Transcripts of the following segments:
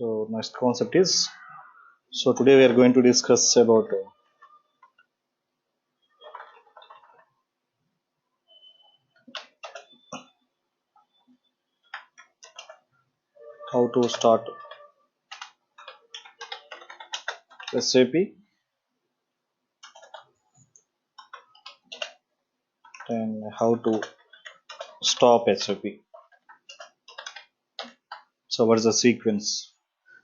So next concept is, so today we are going to discuss about how to start SAP and how to stop SAP. So what is the sequence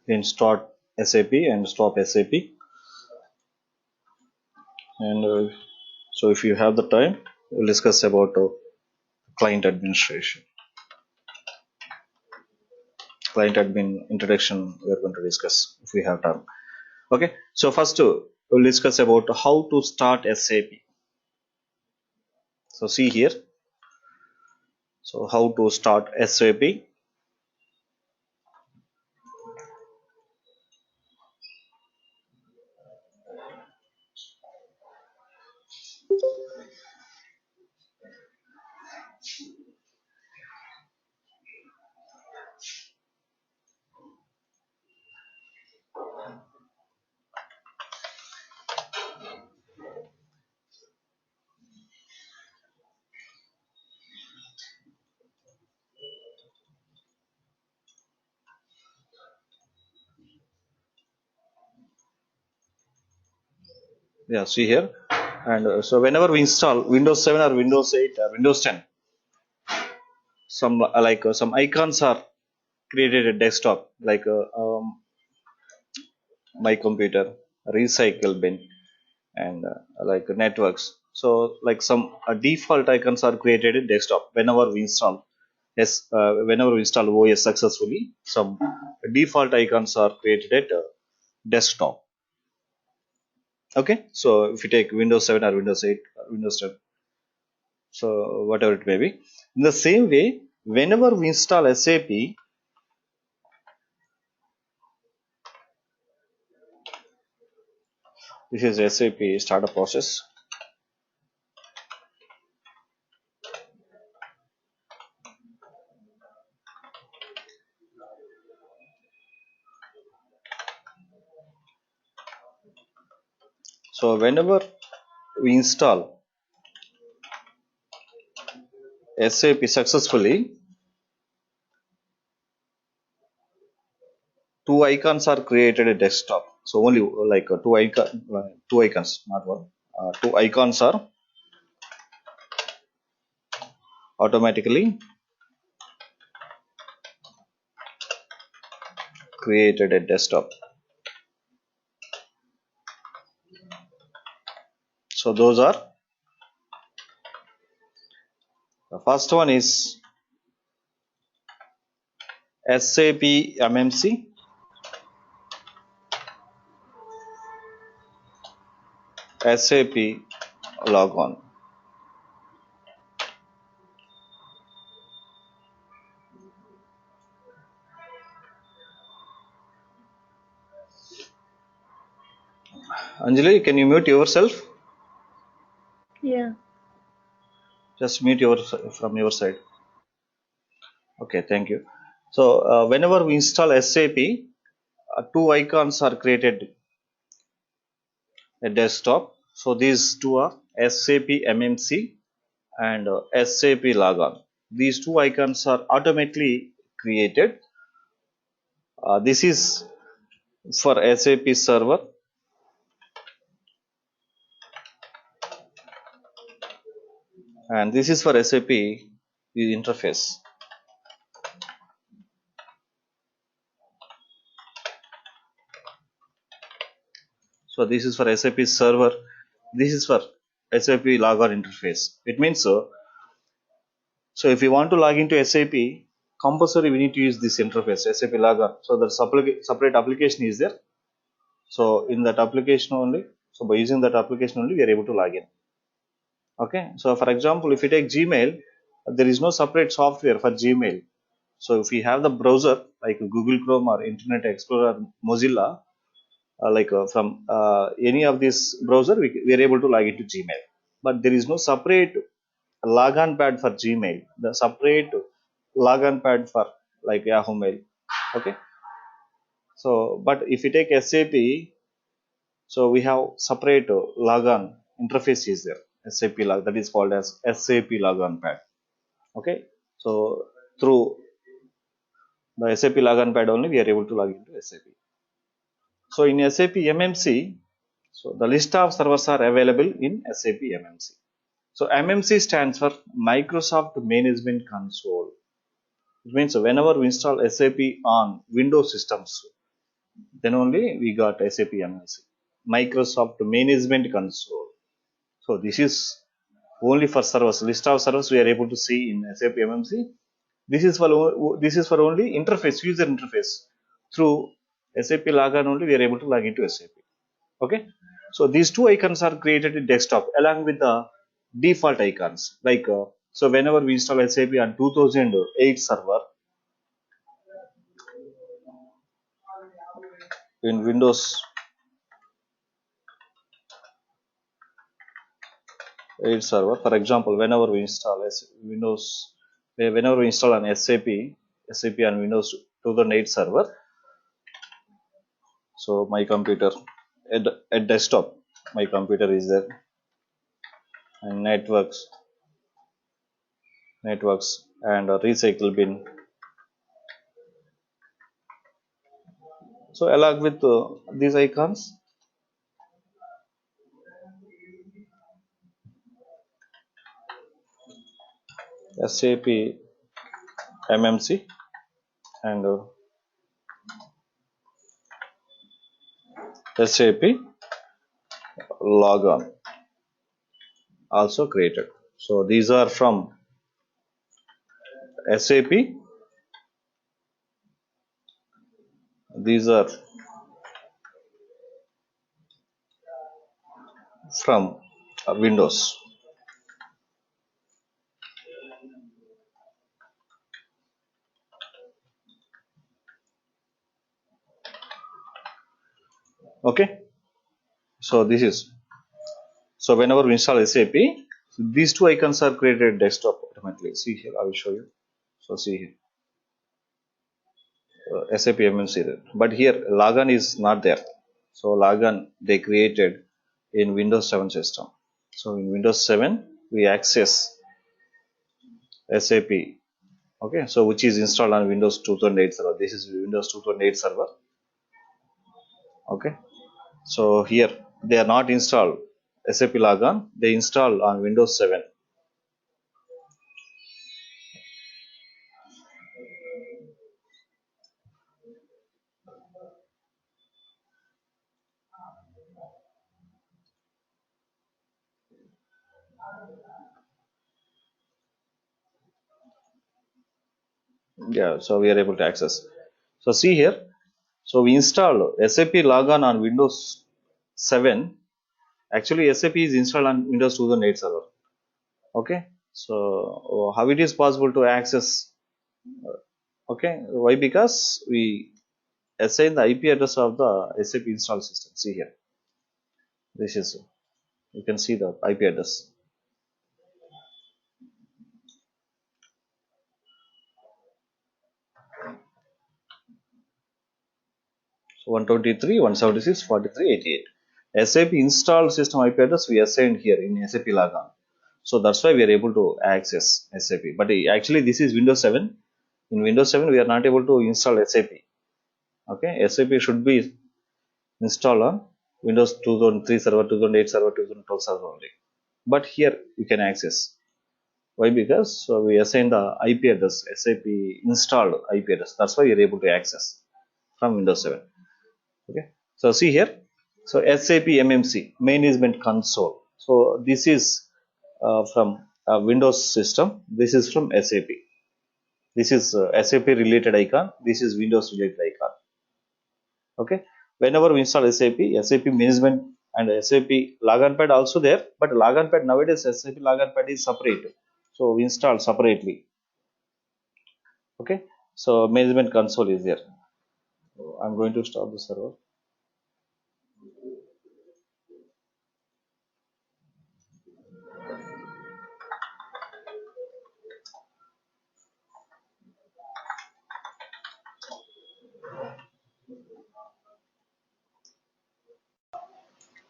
in start SAP and stop SAP? And so if you have the time, we'll discuss about client administration. Client admin introduction we are going to discuss if we have time. Okay, so first we'll discuss about how to start SAP. So see here, so how to start SAP. Yeah, see here, and so whenever we install Windows 7 or Windows 8 or Windows 10, some some icons are created at desktop, like my computer, recycle bin, and like networks. So like some default icons are created at desktop whenever we install. Yes, whenever we install OS successfully, some default icons are created at desktop. Okay, so if you take Windows 7 or Windows 8 or Windows 10, so whatever it may be, in the same way, whenever we install SAP, this is SAP startup process. So whenever we install SAP successfully, two icons are created at desktop. So only like two icons, not one. Two icons are automatically created at desktop. So those are, the first one is SAP MMC, SAP logon. Anjali, can you mute yourself? Yeah. Just mute from your side. Okay, thank you. So whenever we install SAP, two icons are created at desktop. So these two are SAP MMC and SAP logon. These two icons are automatically created. This is for SAP server, and this is for SAP interface. So this is for SAP server. This is for SAP logon interface. It means so if you want to log into SAP, compulsory we need to use this interface, SAP logon. So the separate application is there. So in that application only, so by using that application only, we are able to log in. Okay. So for example, if you take Gmail, there is no separate software for Gmail. So if we have the browser like Google Chrome or Internet Explorer, Mozilla, from any of this browser, we are able to log into Gmail. But there is no separate logon pad for Gmail, the separate logon pad for like Yahoo Mail. Okay. So, but if you take SAP, so we have separate logon interface is there. SAP log, that is called as SAP logon pad. Okay. So through the SAP logon pad only we are able to log into SAP. So in SAP MMC, so the list of servers are available in SAP MMC. So MMC stands for Microsoft Management Console. It means whenever we install SAP on Windows systems, then only we got SAP MMC, Microsoft Management Console. So this is only for servers. List of servers we are able to see in SAP MMC. This is for only interface, user interface. Through SAP logon only we are able to log into SAP. Okay. So these two icons are created in desktop along with the default icons. Like so, whenever we install SAP on 2008 server in Windows 8 server, for example, whenever we install an SAP on Windows 2008 server. So my computer at desktop, my computer is there, and networks and a recycle bin. So along with these icons, SAP MMC and SAP logon also created. So these are from SAP. These are from Windows. Okay. So this is, so whenever we install SAP, these two icons are created desktop automatically. See here, I will show you. So see here, SAP MMC there. But here logon is not there. So logon they created in Windows 7 system. So in Windows 7 we access SAP. Okay, so which is installed on Windows 2008 server. This is Windows 2008 server. Okay, so here they are not installed SAP logon. They install on Windows 7. Yeah, so we are able to access. So see here, so we install SAP logon on Windows 7. Actually, SAP is installed on Windows 2008 server. Okay, so how it is possible to access? Okay, why? Because we assign the IP address of the SAP install system. See here, this is, you can see the IP address. So 123.176.43.88. SAP installed system IP address we assigned here in SAP logon. So that's why we are able to access SAP. But actually this is Windows 7. In Windows 7 we are not able to install SAP. Okay, SAP should be installed on Windows 2003 server, 2008 server, 2012 server only. But here you can access. Why? Because we assign the IP address, SAP installed IP address. That's why you are able to access from Windows 7. Okay, so see here, so SAP MMC management console. So this is from Windows system. This is from SAP. This is SAP related icon. This is Windows related icon. Okay, whenever we install SAP management and SAP logon pad also there, but logon pad nowadays SAP logon pad is separate, so we install separately. Okay, so management console is there. I'm going to stop the server.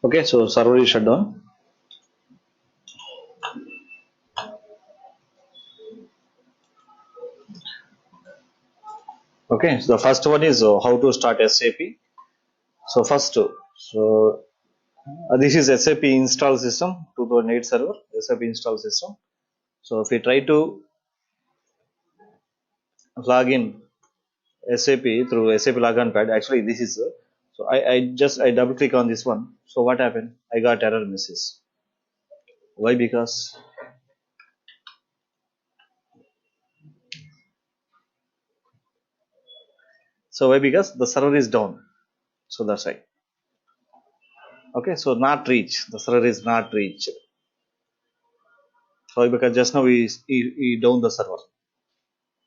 Okay, so server is shut down. Okay, so the first one is how to start SAP. So first, this is SAP install system 2008 server, SAP install system. So if we try to log in SAP through SAP login pad, actually this is so I double click on this one. So what happened? I got error message. Why? Because the server is down. So that's right. Okay, so not reach. The server is not reached. So because just now we down the server.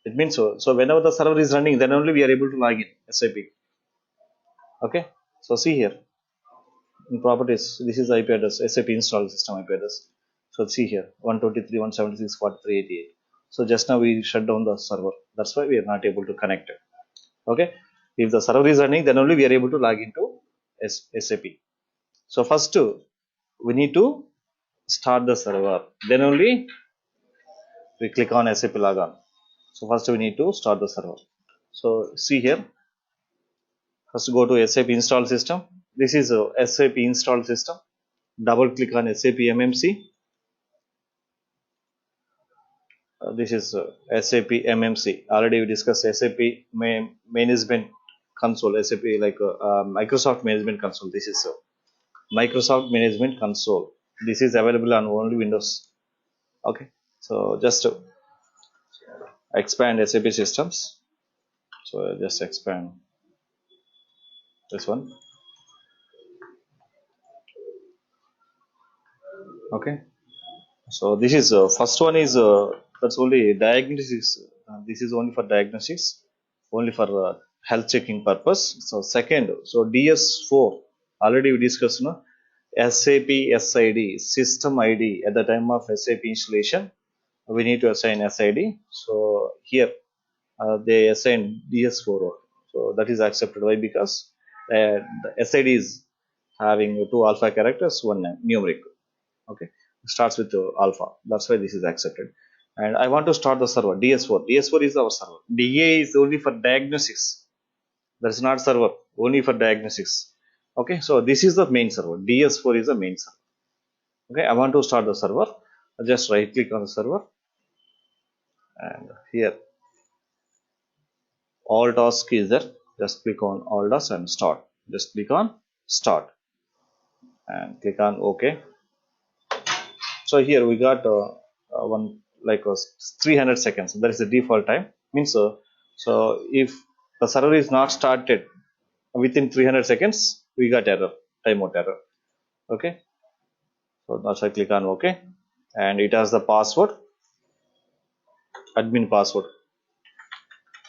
It means so whenever the server is running, then only we are able to log in SAP. Okay, so see here in properties, this is IP address, SAP install system IP address. So see here 123.176.43.88. So just now we shut down the server. That's why we are not able to connect it. Okay, if the server is running, then only we are able to log into SAP. So first we need to start the server. Then only we click on SAP logon. So first we need to start the server. So see here, first go to SAP install system. This is a SAP install system. Double click on SAP MMC. This is SAP MMC. Already we discussed SAP management console. SAP like Microsoft management console. This is Microsoft management console. This is available on only Windows. Okay, so just expand SAP systems. So just expand this one. Okay, so this is first one is that's only diagnosis. This is only for diagnosis, only for health checking purpose. So second, so DS4 already we discussed, no? SAP SID system ID at the time of SAP installation. We need to assign SID. So here they assign DS4. So that is accepted. Why? Because the SID is having two alpha characters, one numeric. Okay, starts with alpha. That's why this is accepted. And I want to start the server DS4 is our server. DA is only for diagnostics. That's not server, only for diagnostics. Okay, so this is the main server. DS4 is the main server. Okay, I want to start the server. I just right click on the server, and here all task is there. Just click on all tasks and start. Just click on start and click on OK. So here we got one like 300 seconds. That is the default time. Means so if the server is not started within 300 seconds, we got error, timeout error. Okay, so now I click on OK, and it has the password, admin password.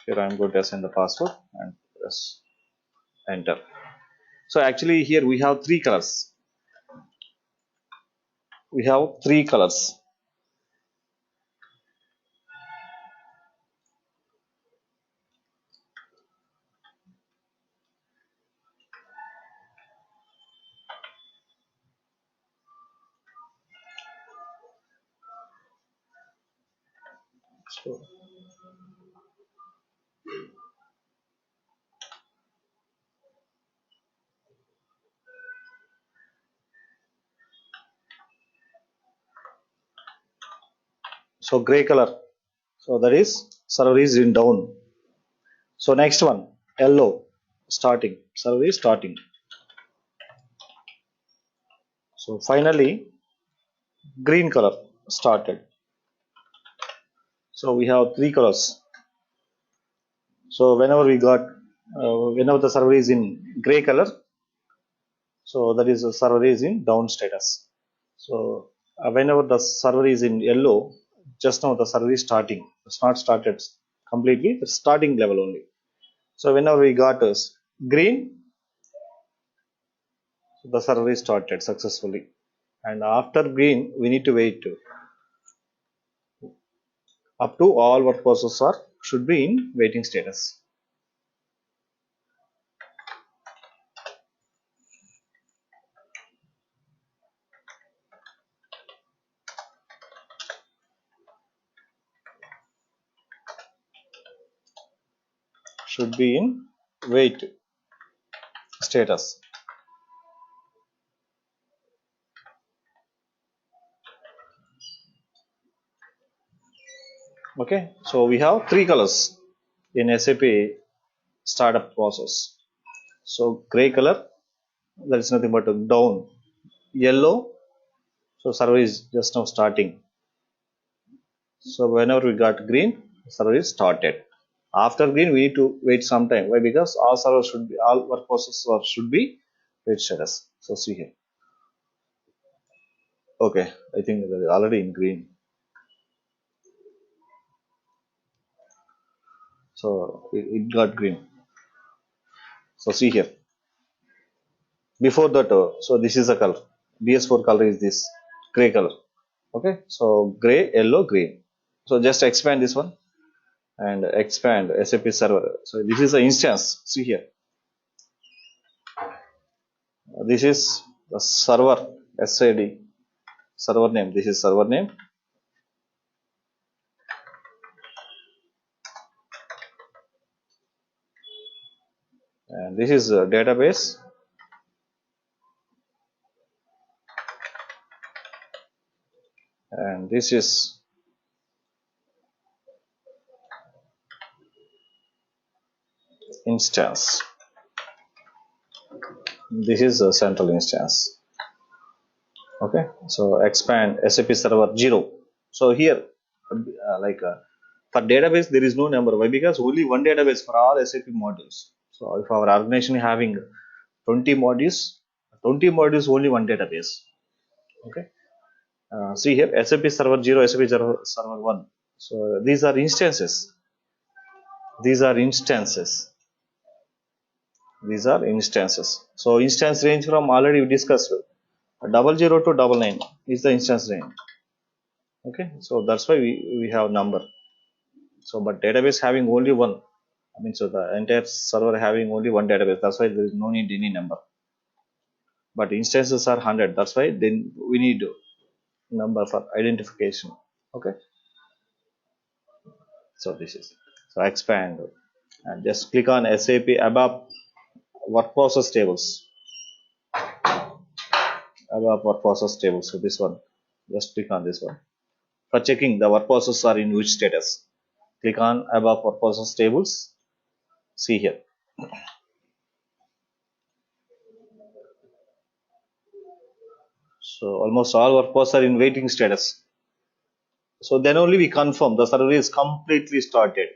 Here I am going to assign the password and press enter. So actually here we have three colors. We have three colors. So gray color. So that is server is in down. So next one, yellow, starting. Server is starting. So finally, green color, started. So we have three colors. So whenever the server is in gray color, so that is the server is in down status. So whenever the server is in yellow, just now the server is starting. It's not started completely. It's starting level only. So whenever we got green, the server is started successfully. And after green, we need to wait up to all work processes should be in waiting status. should be in wait status. Okay, so we have three colors in SAP startup process. So gray color, that is nothing but a down. Yellow, so server is just now starting. So whenever we got green, server is started. After green, we need to wait some time. Why? Because all servers should be, all work processors should be wait status. So see here. Okay, I think that is already in green. So it got green. So see here. Before that, so this is the color. BS4 color is this gray color. Okay, so gray, yellow, green. So just expand this one and expand SAP server. So this is the instance. See here. This is the server SID server name. This is server name. And this is a database. And this is instance. This is a central instance. Okay, so expand SAP server 0. So here, for database, there is no number. Why? Because only one database for all SAP modules. So if our organization is having 20 modules, 20 modules only one database. Okay. See here, SAP server 0, SAP server 1. So these are instances. These are instances. These are instances. So instance range from already we discussed 00 to 99 is the instance range. Okay, so that's why we have number. So but database having only one. I mean, so the entire server having only one database. That's why there is no need any number. But instances are 100. That's why then we need number for identification. Okay. So this is so expand and just click on SAP ABAP work process tables. ABAP work process tables. So this one, just click on this one. For checking the work processes are in which status, click on ABAP work process tables. See here. So almost all work processes are in waiting status. So then only we confirm the server is completely started.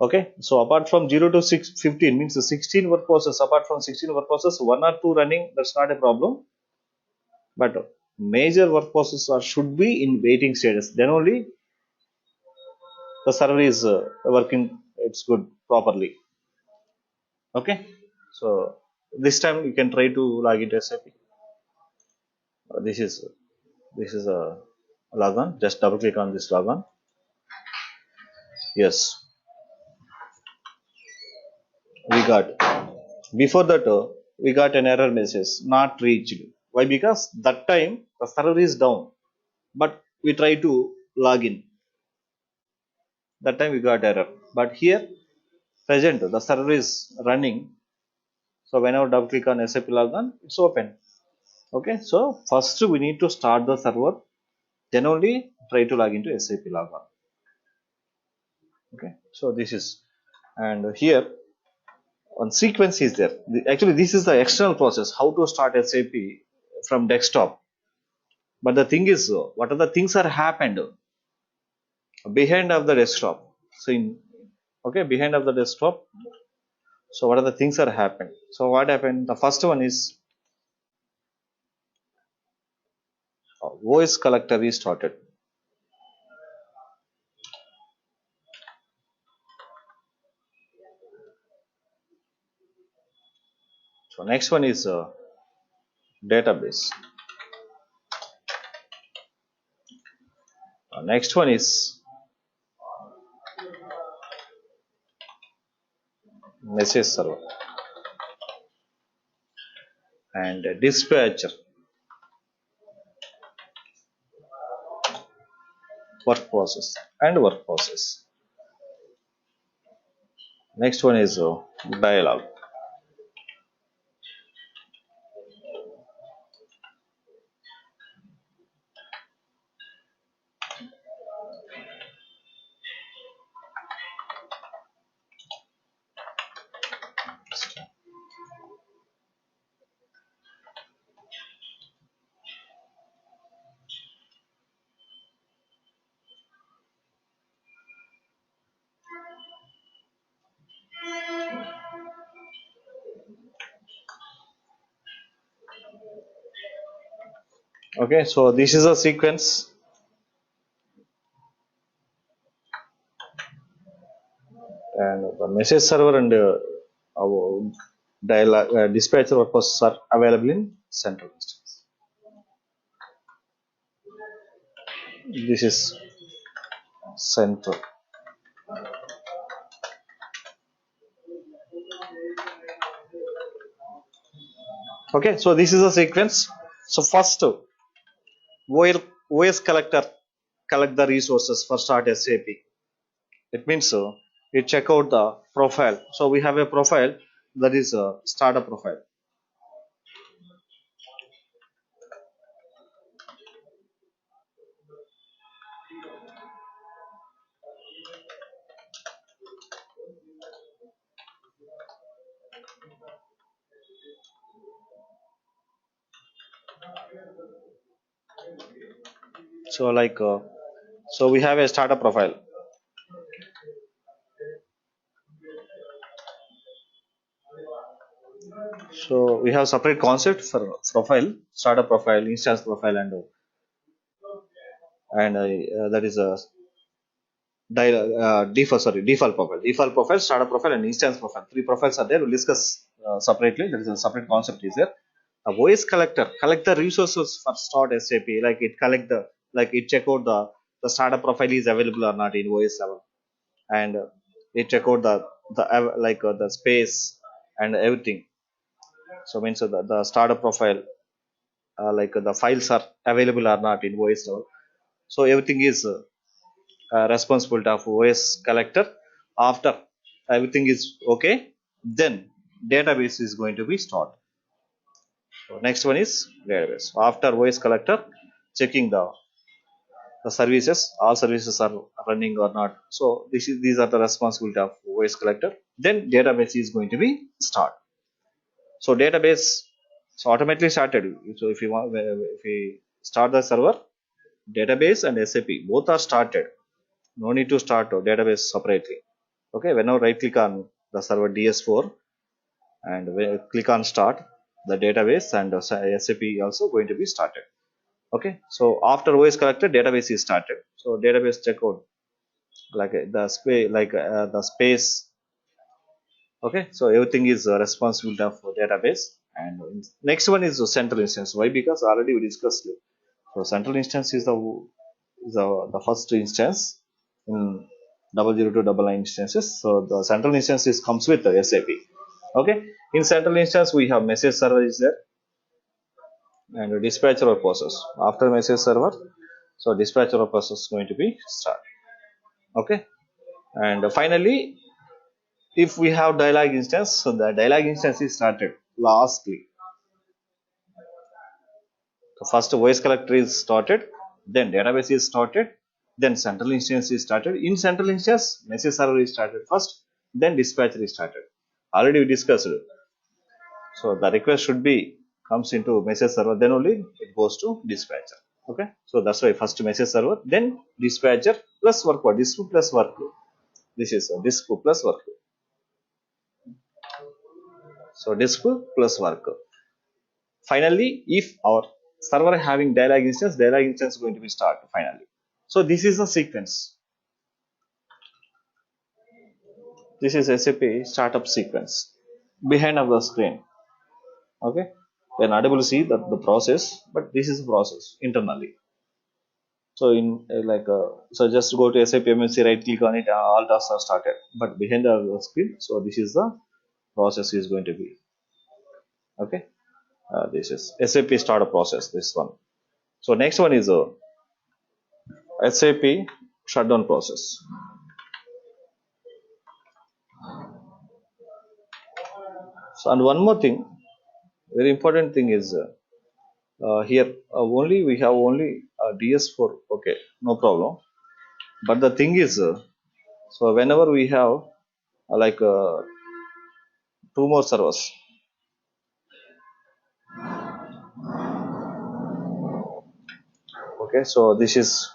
Okay, so apart from 0 to 15 means the 16 work process. Apart from 16 work process, 1 or 2 running, that's not a problem. But major work processes should be in waiting status. Then only the server is working. It's good properly. Okay, so this time you can try to log into SAP. This is a logon. Just double click on this logon. Yes, we got. Before that, we got an error message not reached. Why? Because that time the server is down, but we try to log in. That time we got error. But here, present the server is running. So whenever double click on SAP logon, it's open. Okay. So first we need to start the server, then only try to log into SAP logon. Okay. So this is, and here one sequence is there. Actually, this is the external process how to start SAP from desktop. But the thing is, what are the things are happened behind of the desktop? So in okay, behind of the desktop. So what are the things are happened? So what happened? The first one is voice collector is started. So next one is database. Next one is message server and dispatcher work process and work process. Next one is dialog. Okay, so this is a sequence, and the message server and our dialog dispatcher purposes are available in central instance. This is central. Okay, so this is a sequence. So first, where OS collector collect the resources for start SAP. It means it check out the profile. So we have a profile that is a startup profile. So so we have a startup profile. So we have separate concept for profile, startup profile, instance profile, and that is a default profile. Default profile, startup profile, and instance profile. Three profiles are there. We'll discuss separately. There is a separate concept is there. A voice collector collect the resources for start SAP. Like it collect the it check out the startup profile is available or not in OS 7, and it check out the space and everything. So means the startup profile the files are available or not in OS 7. So everything is responsibility of OS collector. After everything is okay, then database is going to be stored. So next one is database. After OS collector checking the services, all services are running or not. So these are the responsibility of OS collector. Then database is going to be start. So database so automatically started. So if we start the server, database and SAP both are started. No need to start a database separately. Okay, whenever right click on the server DS4 and click on start, the database and SAP also going to be started. Okay, so after OS collected, database is started. So database check out the space. Okay, so everything is responsibility of database. And next one is the central instance. Why? Because already we discussed it. So central instance is the first instance in 00299 instances. So the central instance comes with the SAP. Okay, in central instance we have message server is there and a dispatcher or process. After message server, so dispatcher or process is going to be start. Okay, and finally, if we have dialog instance, so the dialog instance is started lastly. The first voice collector is started, then database is started, then central instance is started. In central instance, message server is started first, then dispatcher is started. Already we discussed. So the request should be comes into message server, then only it goes to dispatcher. Okay, so that's why first message server, then dispatcher plus workload, disk plus workload. This is a disk plus workload. So disk plus workload. Finally, if our server having dialog instance is going to be start finally. So this is a sequence. This is SAP startup sequence behind of the screen. Okay, we are not able to see the process, but this is the process internally. So in so just go to SAP MNC, right click on it, all tasks are started. But behind the screen, so this is the process is going to be. Okay, this is SAP startup process. This one. So next one is a SAP shutdown process. So, and one more thing, very important thing is here only we have only DS4. Okay, no problem. But the thing is, so whenever we have like two more servers. Okay, so this is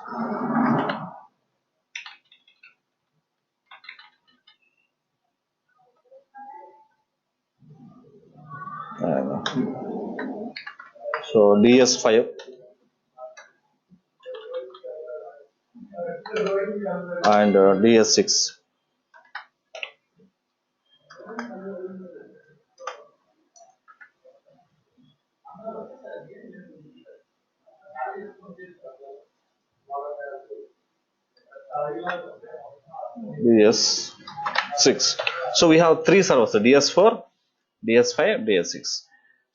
so DS5 and DS6. DS6. So we have three servers: DS4, DS5, DS6.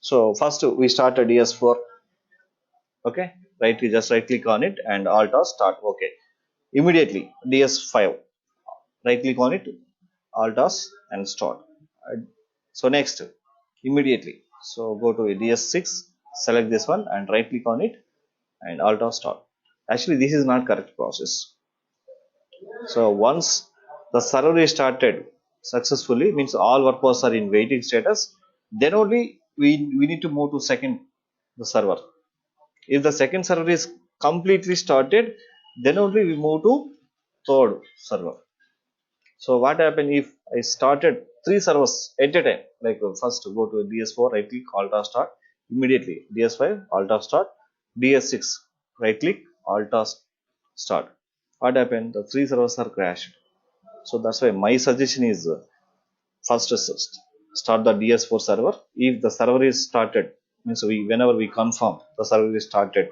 So first we start a DS4. Okay, just right click on it and Alt or start. Okay, immediately DS5. Right click on it, Alt or and start. So next, immediately. So go to DS6, select this one and right click on it and Alt or start. Actually, this is not correct process. So once the server is started successfully, means all workers are in waiting status, then only we need to move to second the server. If the second server is completely started, then only we move to third server. So what happened if I started three servers at a time? Like first go to DS4, right click, Alt start, immediately DS5, Alt start, DS6, right click, Alt start. What happened? The three servers are crashed. So that's why my suggestion is first start the DS4 server. If the server is started, means whenever we confirm the server is started,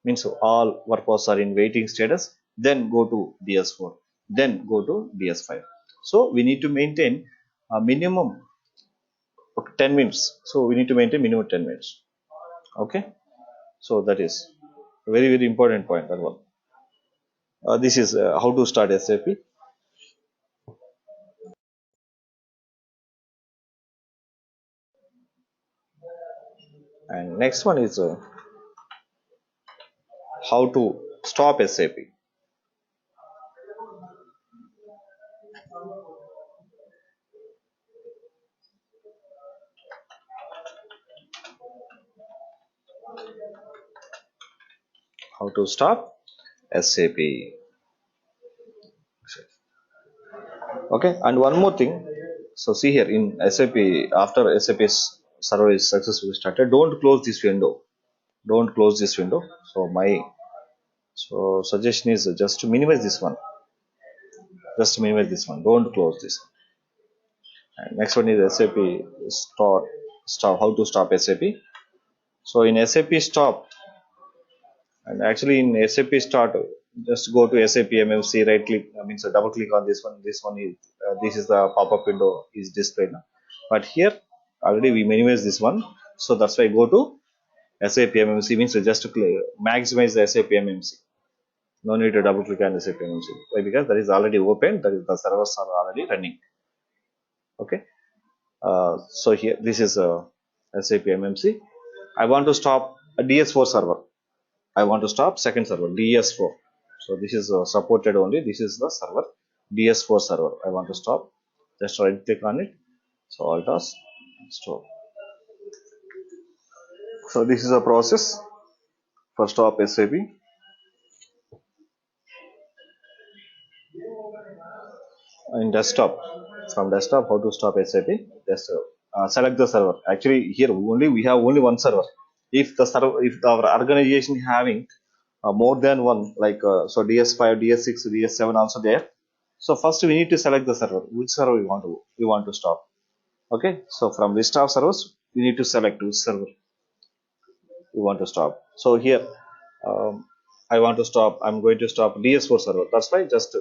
means all workers are in waiting status, then go to DS4, then go to DS5. So we need to maintain a minimum of 10 minutes. So we need to maintain minimum 10 minutes. Okay. So that is a very, very important point. This is how to start SAP. And next one is how to stop SAP. How to stop SAP. Okay, and one more thing. So see here in SAP, after SAP's server is successfully started, don't close this window. Don't close this window. So my suggestion is just to minimize this one. Just minimize this one. Don't close this. And next one is SAP stop. How to stop SAP? So in SAP stop, and actually in SAP start, just go to SAP MMC, right click, means double click on this one. This one is this is the pop-up window is displayed now. But here already we minimize this one, so that's why go to SAP MMC, means just to maximize the SAP MMC. No need to double click on SAP MMC. Why? Because that is already open. That is the servers are already running. Okay. So here this is SAP MMC. I want to stop a DS4 server. I want to stop second server DS4. So this is supported only. This is the server DS4 server. I want to stop. Just right click on it. So Alt stop. So this is a process for stop SAP. In desktop, from desktop, how to stop SAP? Just select the server. Actually here only we have only one server. If the server, if our organization having more than one, like so DS5, DS6, DS7 also there. So first we need to select the server, which server we want to stop. Okay, so from list of servers we need to select which server we want to stop. So here I want to stop, I'm going to stop DS4 server. That's why just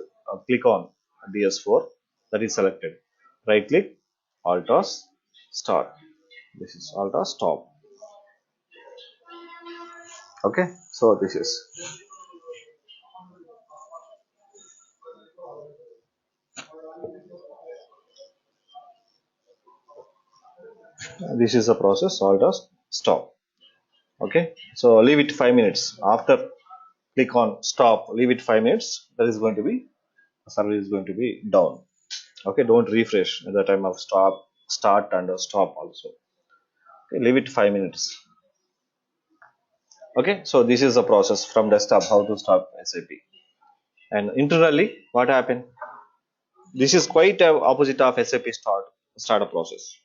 click on DS4, that is selected. Right click, Alt start. This is Alt stop. Okay, so this is This is the process. Alt as stop. Okay, so leave it 5 minutes. After click on stop, leave it 5 minutes. That is going to be server is going to be down. Okay, don't refresh at the time of stop, start and stop also. Okay, leave it 5 minutes. Okay, so this is the process from desktop how to start SAP. And internally, what happened? This is quite opposite of SAP startup process.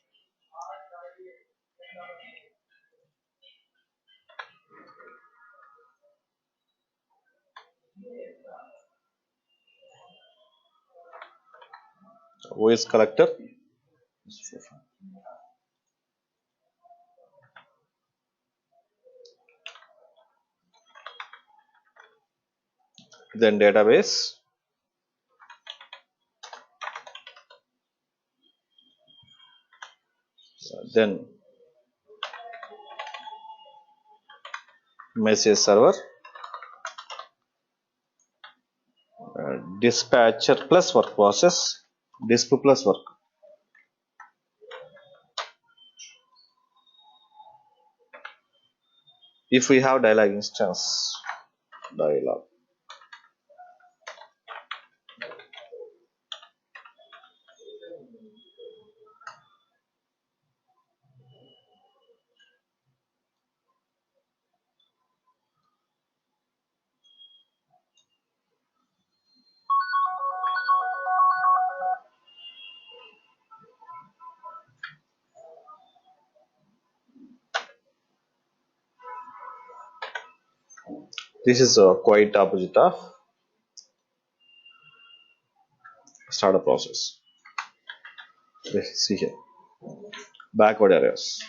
OS collector, then database, then message server, dispatcher plus work process, disp plus work. If we have dialog instance, dialog. This is quite opposite of startup process. Let's see here. Backward areas.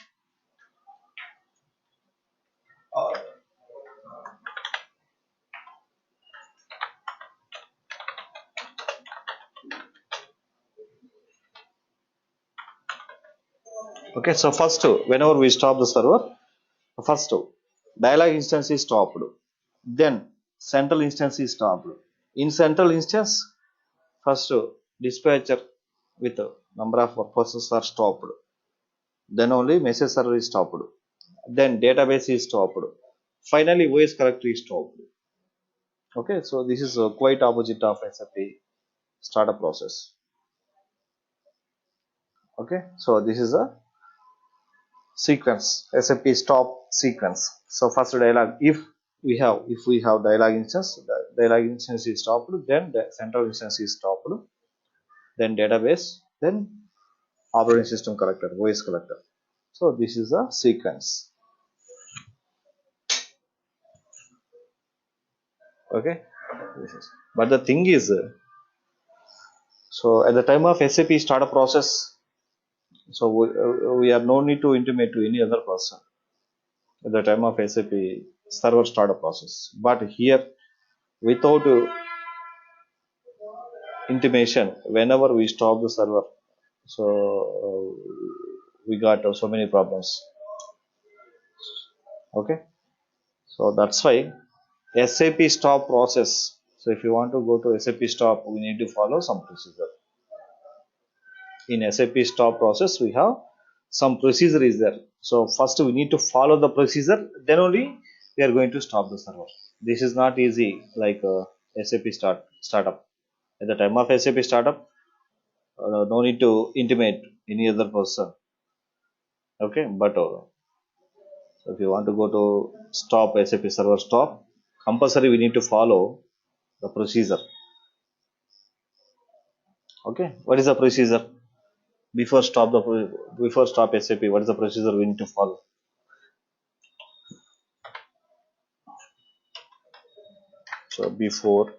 Okay, so first, whenever we stop the server, first dialog instance is stopped. Then central instance is stopped. In central instance, first dispatcher with number of processes are stopped. Then only message server is stopped. Then database is stopped. Finally, voice collector is stopped. Okay, so this is quite opposite of SAP startup process. Okay, so this is a sequence, SAP stop sequence. So first dialog, if we have dialog instance, the dialog instance is stopped, then the central instance is stopped, then database, then operating system collector, voice collector. So this is a sequence. Okay, but the thing is, so at the time of SAP startup process, so we are no need to intimate to any other person at the time of SAP server startup process. But here, without intimation, whenever we stop the server, so we got so many problems. Okay, so that's why SAP stop process. So if you want to go to SAP stop, we need to follow some procedure. In SAP stop process, we have some procedure is there. So first we need to follow the procedure, then only we are going to stop the server. This is not easy like SAP startup. At the time of SAP startup, no need to intimate any other person. Okay, but so if you want to go to stop SAP server stop, compulsory we need to follow the procedure. Okay, what is the procedure? Before stop SAP, what is the procedure we need to follow? So before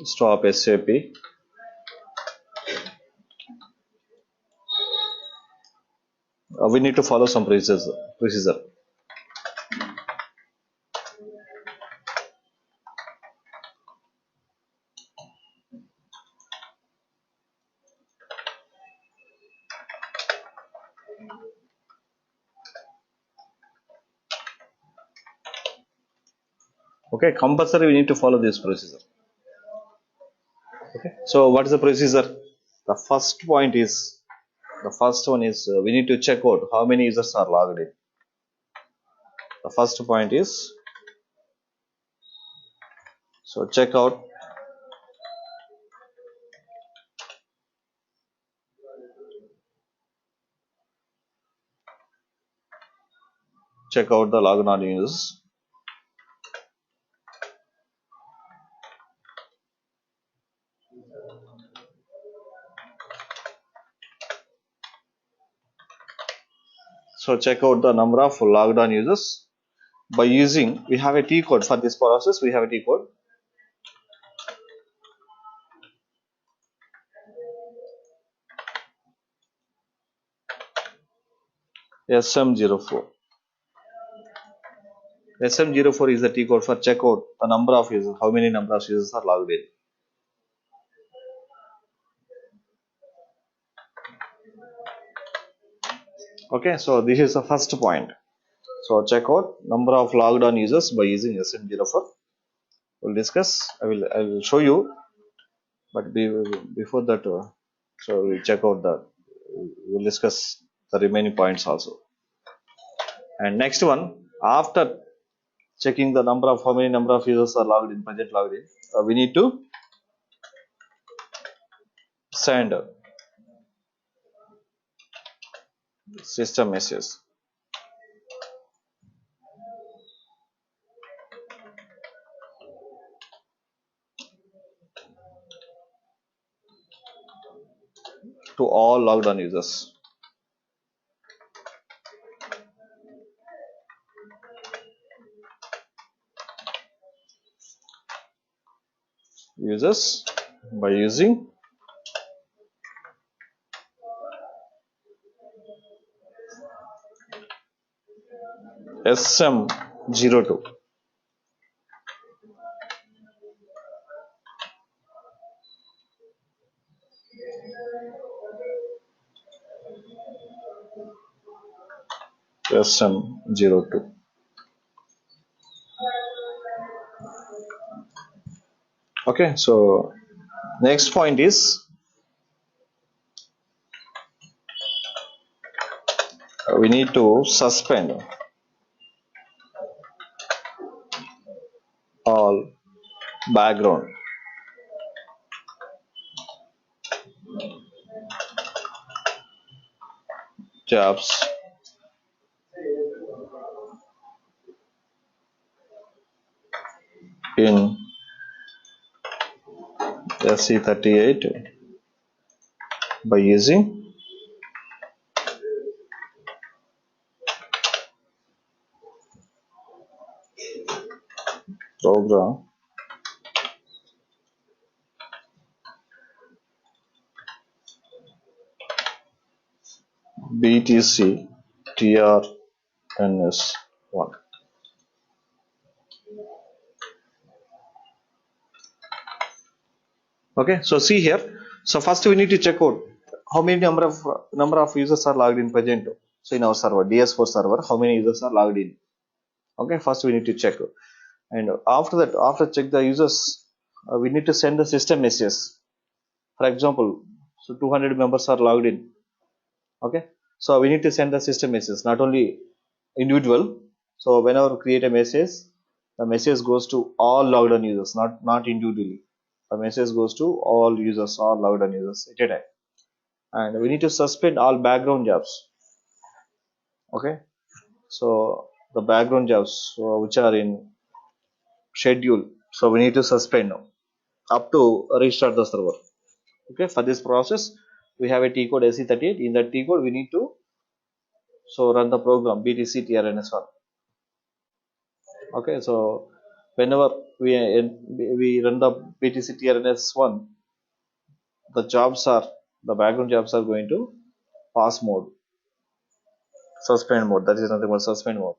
stop SAP, we need to follow some procedure. Okay, compulsory we need to follow this procedure. Okay, so what is the procedure? The first point is, the first one is we need to check out how many users are logged in. The first point is, so check out the logged on users. So check out the number of logged on users by using, we have a T code for this process. We have a T code SM04. SM04 is the T code for check out the number of users, how many number of users are logged in. Okay, so this is the first point. So check out number of logged on users by using SM04. We'll discuss. I will show you, but before that, so we check out the. We'll discuss the remaining points also. And next one, after checking the number of how many number of users are logged in, present logged in, we need to send system message to all logged on users. Users by using SM02. SM02. Okay, so next point is we need to suspend all background jobs in SE38 by using program BTC TRNS1. Okay, so see here. So first we need to check out how many number of users are logged in present. So in our server DS4 server, how many users are logged in? Okay, first we need to check, and after that, after check the users, we need to send the system message. For example, so 200 members are logged in. Okay, so we need to send the system message, not only individual. So whenever we create a message, the message goes to all logged on users, not individually. The message goes to all users, all logged on users at a time. And we need to suspend all background jobs. Okay, so the background jobs which are in schedule, so we need to suspend up to restart the server. Okay, for this process we have a T code SE38. In that T code we need to run the program BTC TRNS1. Okay, so whenever we run the BTC TRNS1, the background jobs are going to pass mode, suspend mode. That is nothing but suspend mode.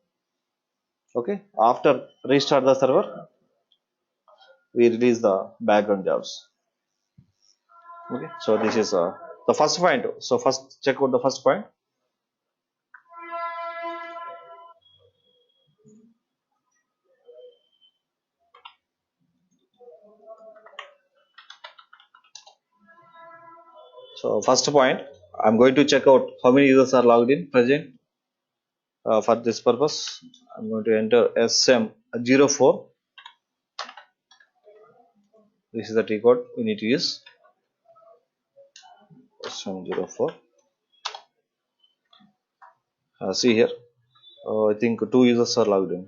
Okay, after restart the server, we release the background jobs. Okay, so this is the first point. So first check out the first point. So first point, I'm going to check out how many users are logged in present. For this purpose, I'm going to enter SM04. This is the T code we need to use. SM04. See here. I think two users are logged in.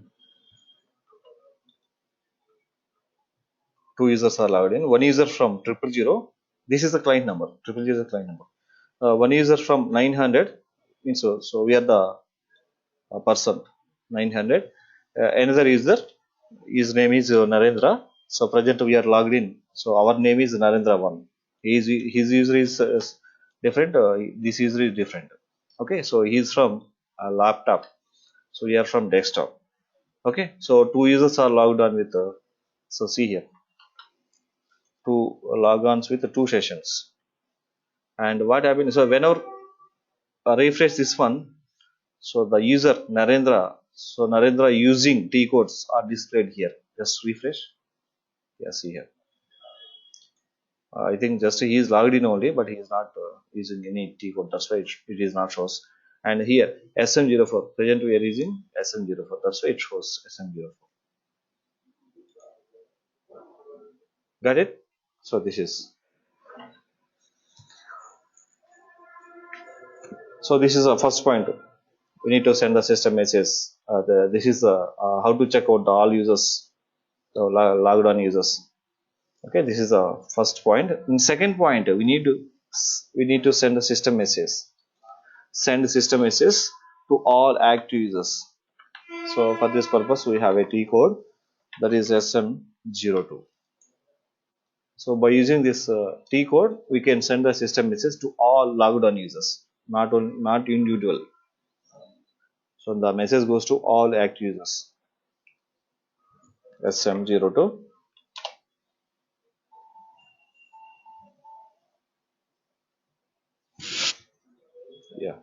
Two users are logged in. One user from 000. This is the client number. 000 is the client number. One user from 900. Means so we are the person 900. Another user, his name is Narendra. So present we are logged in. So our name is Narendra one. His user is different. This user is different. Okay, so he is from a laptop. So we are from desktop. Okay, so two users are logged on with. So see here, two logons with two sessions. And what happens? So whenever refresh this one, so the user Narendra, so Narendra using T codes are displayed here. Just refresh. Yeah, see here. I think just he is logged in only, but he is not using any T code. That's why it is not shows. And here SM04 present we are using SM04. That's why it shows SM04. Got it? So this is. So this is the first point. We need to send the system message. This is how to check out the all users, the logged on users. Okay, this is the first point. In second point, we need to send a system message. Send system message to all active users. So for this purpose, we have a T code that is SM02. So by using this T code, we can send the system message to all logged on users, not individual. So the message goes to all active users. SM02. Yeah.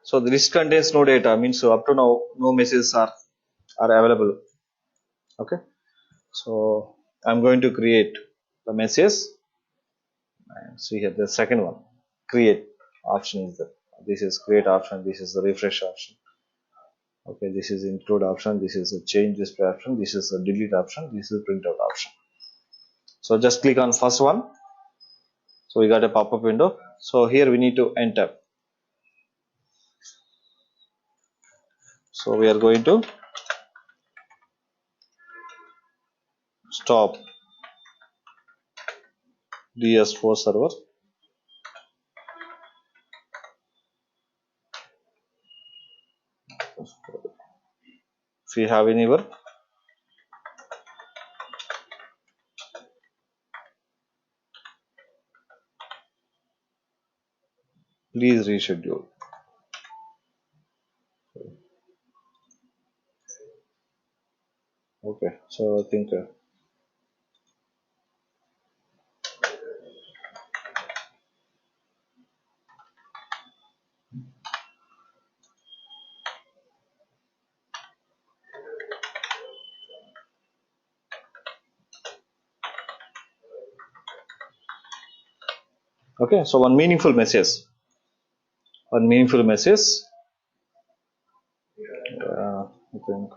So the list contains no data, means so up to now no messages are available. Okay. So I'm going to create the message. And see here the second one, create option is there. This is create option. This is the refresh option. Okay, this is include option. This is a change display option. This is a delete option. This is printout option. So just click on first one. So we got a pop-up window. So here we need to enter. So we are going to stop DS4 server. If you have any work, please reschedule. Okay, so I think okay. So one meaningful message. One meaningful message. I think.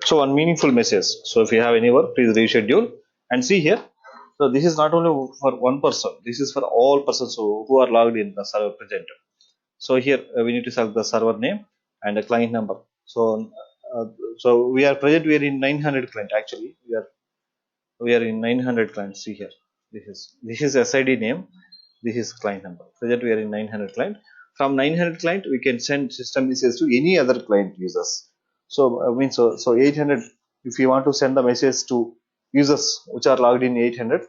So one meaningful message. So if you have any work, please reschedule. And see here. So this is not only for one person. This is for all persons who are logged in the server present. So here we need to select the server name and the client number. So so we are present. We are in 900 client. Actually, we are in 900 clients. See here. This is SID name. This is client number. Present we are in 900 client. From 900 client we can send system message to any other client users. So means so 800. If you want to send the message to users which are logged in 800,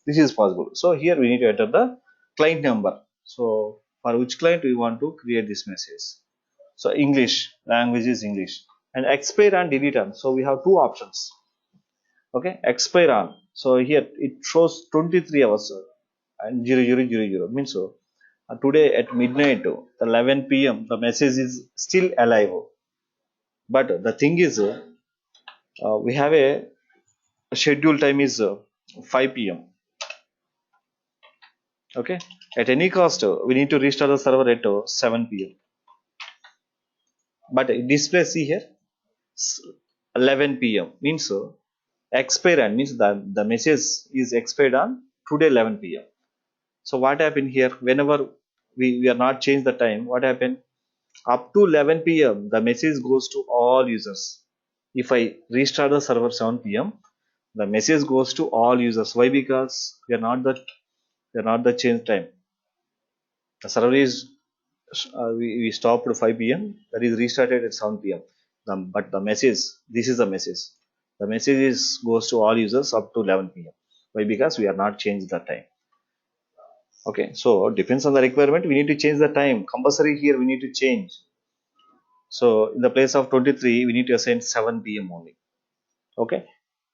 this is possible. So here we need to enter the client number. So for which client we want to create this message. So English language is English, and expire and delete on. So we have two options. Okay, expire on. So here it shows 23 hours and 0000 means so today at midnight the 11 p.m. the message is still alive. But the thing is we have a schedule time is 5 p.m. Okay, at any cost we need to restart the server at 7 p.m. But it displays see here 11 p.m. means expire and means that the message is expired on today 11 p.m. So what happened here? Whenever we are not change the time, what happened? Up to 11 p.m. the message goes to all users. If I restart the server 7 p.m., the message goes to all users. Why? Because we are not the change time. The server is we stopped at 5 p.m. That is restarted at 7 p.m. But the message, this is the message. The message goes to all users up to 11 p.m. Why? Because we are not changed the time. Okay, so depends on the requirement. We need to change the time. Compulsory here we need to change. So in the place of 23, we need to assign 7 p.m. only. Okay,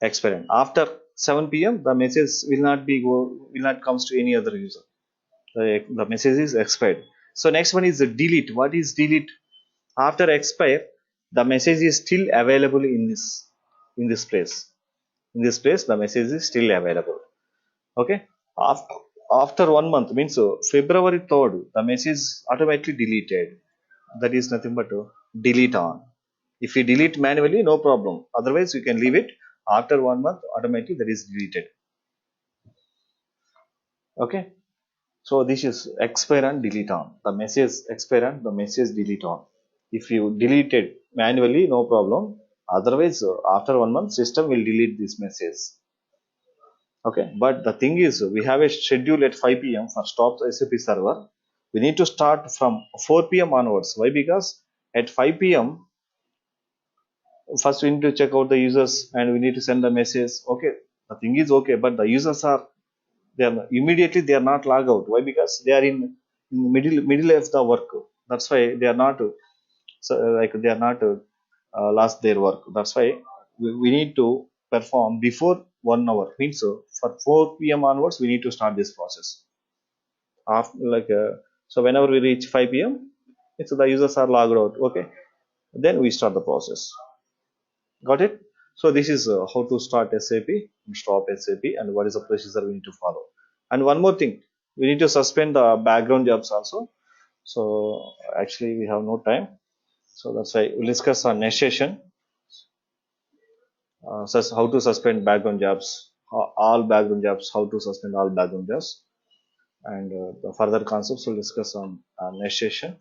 experiment. After 7 p.m., the message will not comes to any other user. The message is expired. So next one is the delete. What is delete? After expire, the message is still available in this place. In this place, the message is still available. Okay. After 1 month means February 3rd, the message automatically deleted. That is nothing but delete on. If you delete manually, no problem. Otherwise, you can leave it. After 1 month, automatically that is deleted. Okay. So this is expire and delete on. The message expire and the message delete on. If you delete it manually, no problem. Otherwise, after 1 month, system will delete this message. Okay, but the thing is, we have a schedule at 5 p.m. for stop SAP server. We need to start from 4 p.m. onwards. Why? Because at 5 p.m. first we need to check out the users and we need to send the message. Okay, the thing is okay, but the users are they are not log out. Why? Because they are in middle of the work. That's why they are not like they are not lost their work. That's why we need to perform before 1 hour. Means so for 4 p.m. onwards we need to start this process. After so whenever we reach 5 p.m. it's the users are logged out. Okay, then we start the process. Got it? So this is how to start SAP and stop SAP and what is the procedure we need to follow. And one more thing, we need to suspend the background jobs also. So actually we have no time. So that's why we'll discuss on next session. How to suspend background jobs, all background jobs, how to suspend all background jobs, and the further concepts we'll discuss on next session.